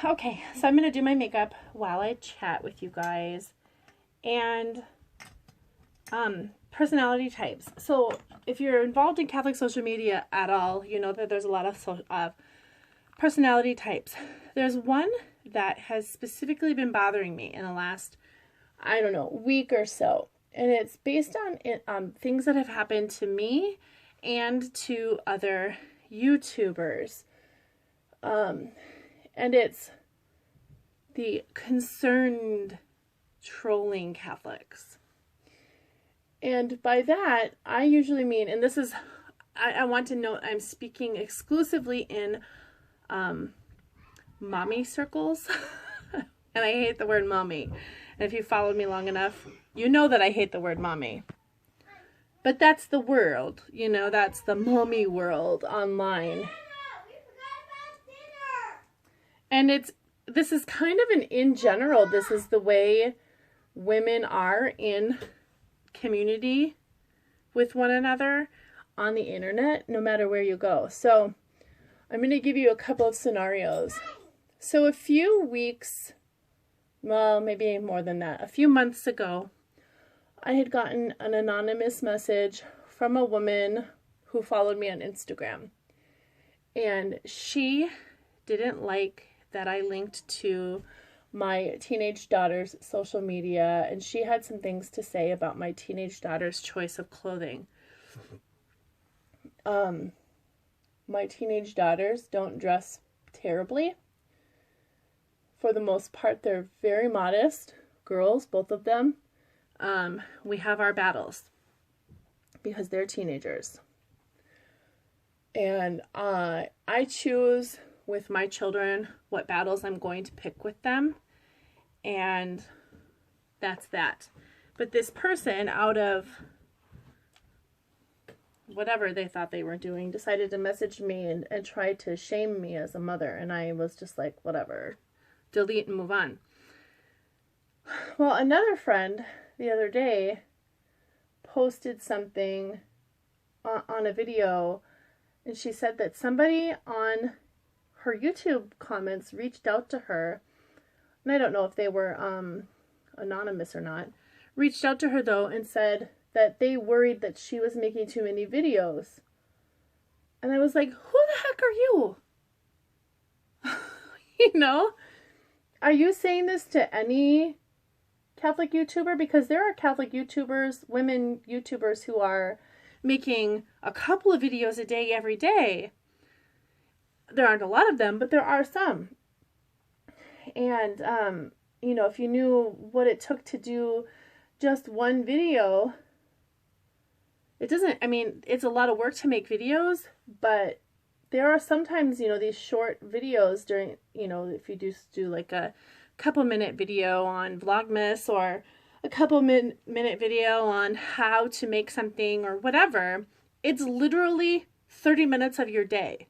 Okay, so I'm going to do my makeup while I chat with you guys. And personality types. So if you're involved in Catholic social media at all, you know that there's a lot of personality types. There's one that has specifically been bothering me in the last, I don't know, week or so. And it's based on things that have happened to me and to other YouTubers. And it's the concerned trolling Catholics. And by that, I usually mean, and this is, I want to note, I'm speaking exclusively in mommy circles. And I hate the word mommy. And if you followed me long enough, you know that I hate the word mommy. But that's the world, you know, that's the mommy world online. And this is kind of in general, this is the way women are in community with one another on the internet, no matter where you go. So I'm going to give you a couple of scenarios. So a few weeks, well, maybe more than that, a few months ago, I had gotten an anonymous message from a woman who followed me on Instagram. And she didn't like that I linked to my teenage daughter's social media, and she had some things to say about my teenage daughter's choice of clothing. My teenage daughters don't dress terribly. For the most part, they're very modest girls, both of them. We have our battles because they're teenagers. And I choose with my children what battles I'm going to pick with them, and that's that. But this person, out of whatever they thought they were doing, decided to message me and try to shame me as a mother, and I was just like, whatever, delete and move on. Well, another friend the other day posted something on a video, and she said that somebody on her YouTube comments reached out to her, and I don't know if they were anonymous or not, reached out to her though and said that they worried that she was making too many videos. And I was like, who the heck are you? You know? Are you saying this to any Catholic YouTuber? Because there are Catholic YouTubers, women YouTubers, who are making a couple of videos a day every day. There aren't a lot of them, but there are some. And, you know, if you knew what it took to do just one video, it doesn't, I mean, it's a lot of work to make videos, but there are sometimes, you know, these short videos during, you know, if you just do like a couple minute video on Vlogmas or a couple minute video on how to make something or whatever, it's literally 30 minutes of your day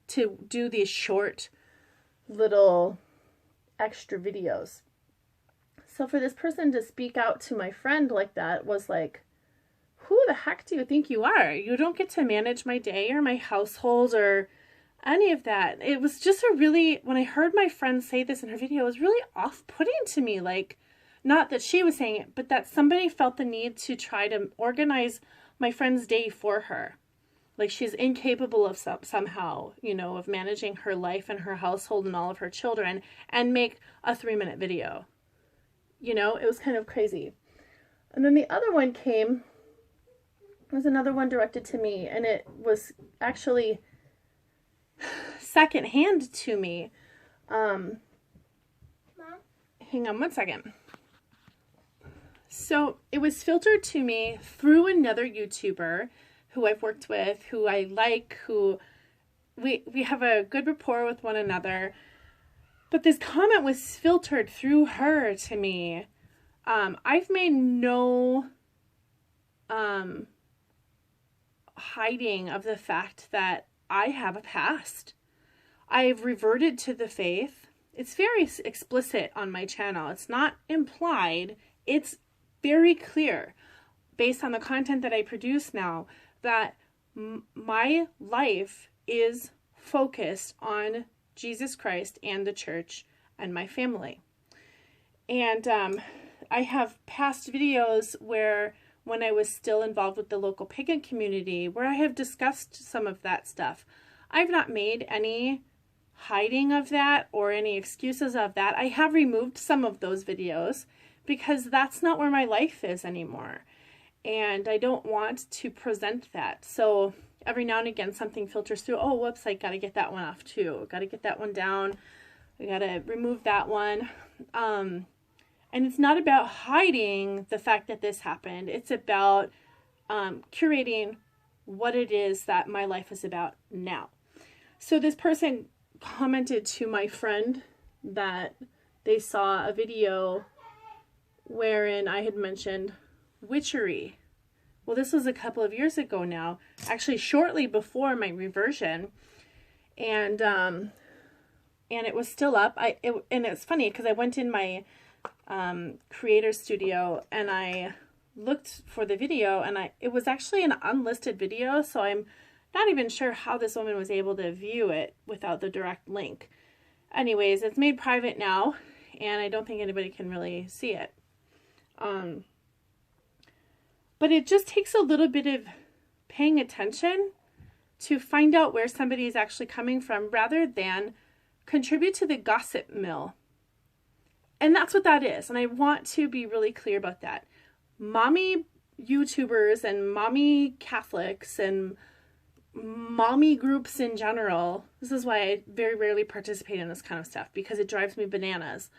to do these short little extra videos. So for this person to speak out to my friend like that was like, who the heck do you think you are? You don't get to manage my day or my household or any of that. It was just a really, when I heard my friend say this in her video, it was really off-putting to me. Like, not that she was saying it, but that somebody felt the need to try to organize my friend's day for her. Like she's incapable of somehow, you know, of managing her life and her household and all of her children and make a 3-minute video. You know, it was kind of crazy. And then the other one came, was another one directed to me, and it was actually secondhand to me. Mom? Hang on one second. So it was filtered to me through another YouTuber who I've worked with, who I like, who we have a good rapport with one another. But this comment was filtered through her to me. I've made no hiding of the fact that I have a past. I've reverted to the faith. It's very explicit on my channel. It's not implied. It's very clear based on the content that I produce now that my life is focused on Jesus Christ and the church. and my family. And I have past videos where when I was still involved with the local pagan community where I have discussed some of that stuff. I've not made any hiding of that or any excuses of that. I have removed some of those videos because that's not where my life is anymore. And I don't want to present that. So every now and again, something filters through. Oh, whoops, I got to get that one off too. Got to get that one down. I got to remove that one. And it's not about hiding the fact that this happened. It's about curating what it is that my life is about now. So this person commented to my friend that they saw a video wherein I had mentioned witchery. Well, this was a couple of years ago now, actually shortly before my reversion, and it was still up. And it's funny because I went in my creator studio and I looked for the video, and it was actually an unlisted video, so I'm not even sure how this woman was able to view it without the direct link. Anyways, it's made private now, and I don't think anybody can really see it. But it just takes a little bit of paying attention to find out where somebody is actually coming from rather than contribute to the gossip mill. And that's what that is. And I want to be really clear about that. Mommy YouTubers and mommy Catholics and mommy groups in general, this is why I very rarely participate in this kind of stuff because it drives me bananas.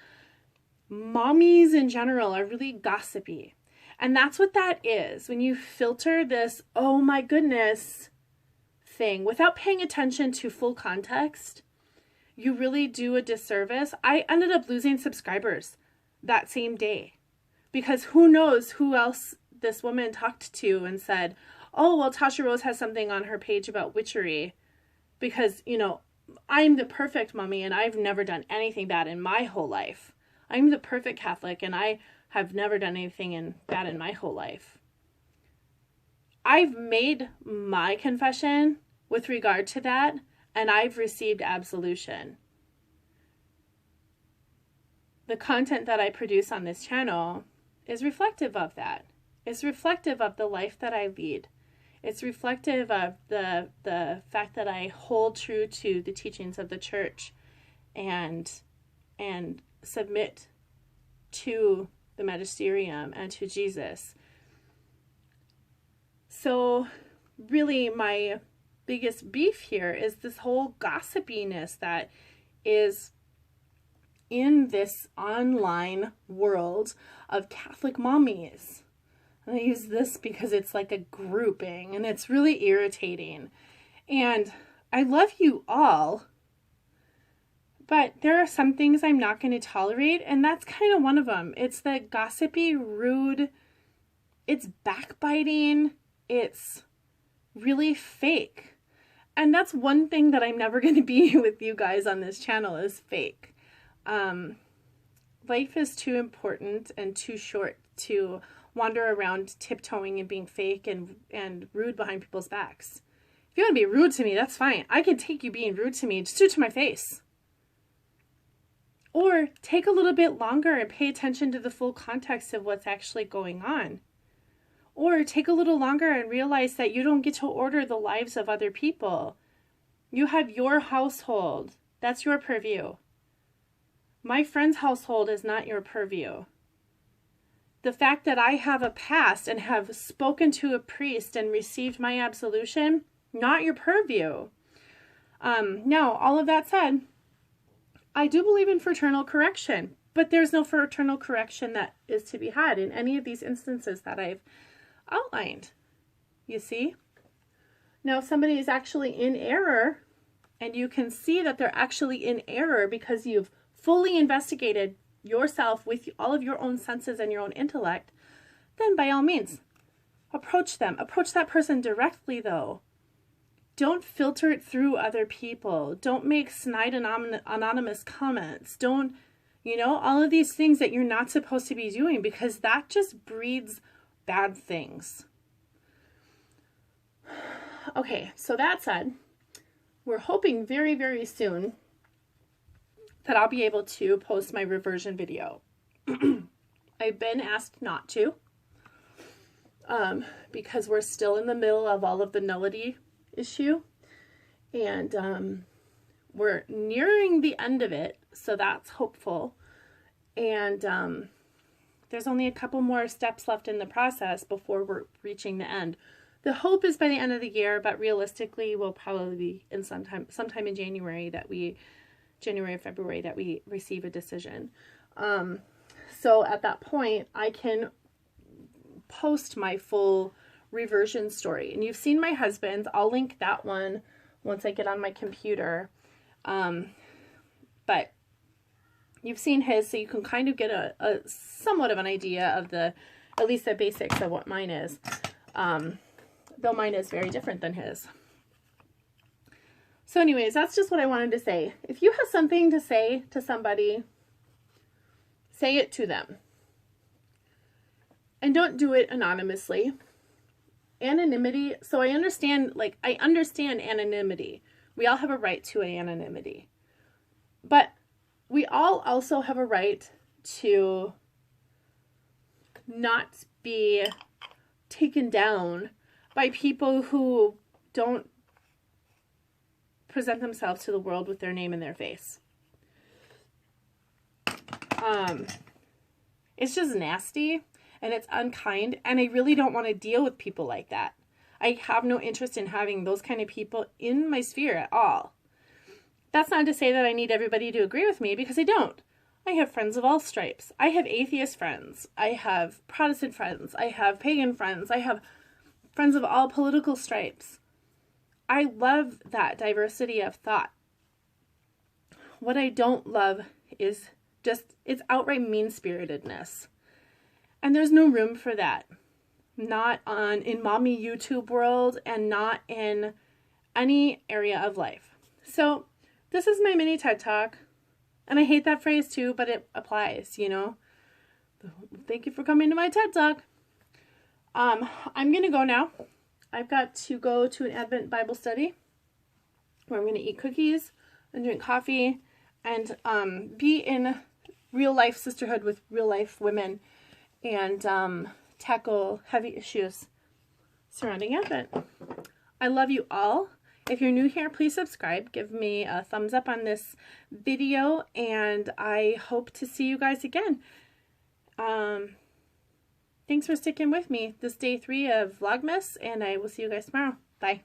Mommies in general are really gossipy. And that's what that is. When you filter this, oh my goodness thing without paying attention to full context, you really do a disservice. I ended up losing subscribers that same day because who knows who else this woman talked to and said, oh, well, Tasha Rose has something on her page about witchery because, you know, I'm the perfect mommy and I've never done anything bad in my whole life. I'm the perfect Catholic and I have never done anything bad in my whole life. I've made my confession with regard to that, and I've received absolution. The content that I produce on this channel is reflective of that. It's reflective of the life that I lead. It's reflective of the fact that I hold true to the teachings of the church and submit to the magisterium and to Jesus. So really my biggest beef here is this whole gossipiness that is in this online world of Catholic mommies. And I use this because it's like a grouping and it's really irritating. And I love you all, but there are some things I'm not going to tolerate, and that's kind of one of them. It's the gossipy, rude, it's backbiting, it's really fake. And that's one thing that I'm never going to be with you guys on this channel is fake. Life is too important and too short to wander around tiptoeing and being fake and rude behind people's backs. If you want to be rude to me, that's fine. I can take you being rude to me, just do it to my face. Or take a little bit longer and pay attention to the full context of what's actually going on. Or take a little longer and realize that you don't get to order the lives of other people. You have your household. That's your purview. My friend's household is not your purview. The fact that I have a past and have spoken to a priest and received my absolution, not your purview. Now, all of that said, I do believe in fraternal correction, but there's no fraternal correction that is to be had in any of these instances that I've outlined. You see? Now, if somebody is actually in error, and you can see that they're actually in error because you've fully investigated yourself with all of your own senses and your own intellect, then by all means, approach them. Approach that person directly, though. Don't filter it through other people. Don't make snide anonymous comments. Don't, all of these things that you're not supposed to be doing, because that just breeds bad things. Okay, so that said, we're hoping very, very soon that I'll be able to post my reversion video. I've been asked not to, because we're still in the middle of all of the nullity issue, and we're nearing the end of it, so that's hopeful. And there's only a couple more steps left in the process before we're reaching the end. The hope is by the end of the year, but realistically, we'll probably be in sometime in January or February that we receive a decision. So at that point, I can post my full reversion story. And you've seen my husband's. I'll link that one once I get on my computer. But you've seen his, so you can kind of get a somewhat of an idea of at least the basics of what mine is. Though mine is very different than his. So anyways, that's just what I wanted to say. If you have something to say to somebody, say it to them. And don't do it anonymously. Anonymity, so I understand anonymity. We all have a right to anonymity. But we all also have a right to not be taken down by people who don't present themselves to the world with their name in their face. It's just nasty and it's unkind, and I really don't want to deal with people like that. I have no interest in having those kind of people in my sphere at all. That's not to say that I need everybody to agree with me, because I don't. I have friends of all stripes. I have atheist friends. I have Protestant friends. I have pagan friends. I have friends of all political stripes. I love that diversity of thought. What I don't love is just it's outright mean-spiritedness. And there's no room for that. Not in mommy YouTube world, and not in any area of life. So this is my mini TED Talk. And I hate that phrase too, but it applies, you know. Thank you for coming to my TED Talk. I'm going to go now. I've got to go to an Advent Bible study where I'm going to eat cookies and drink coffee and be in real life sisterhood with real life women and tackle heavy issues surrounding Advent. I love you all. If you're new here, please subscribe. Give me a thumbs up on this video, and I hope to see you guys again. Thanks for sticking with me this day 3 of Vlogmas, and I will see you guys tomorrow. Bye.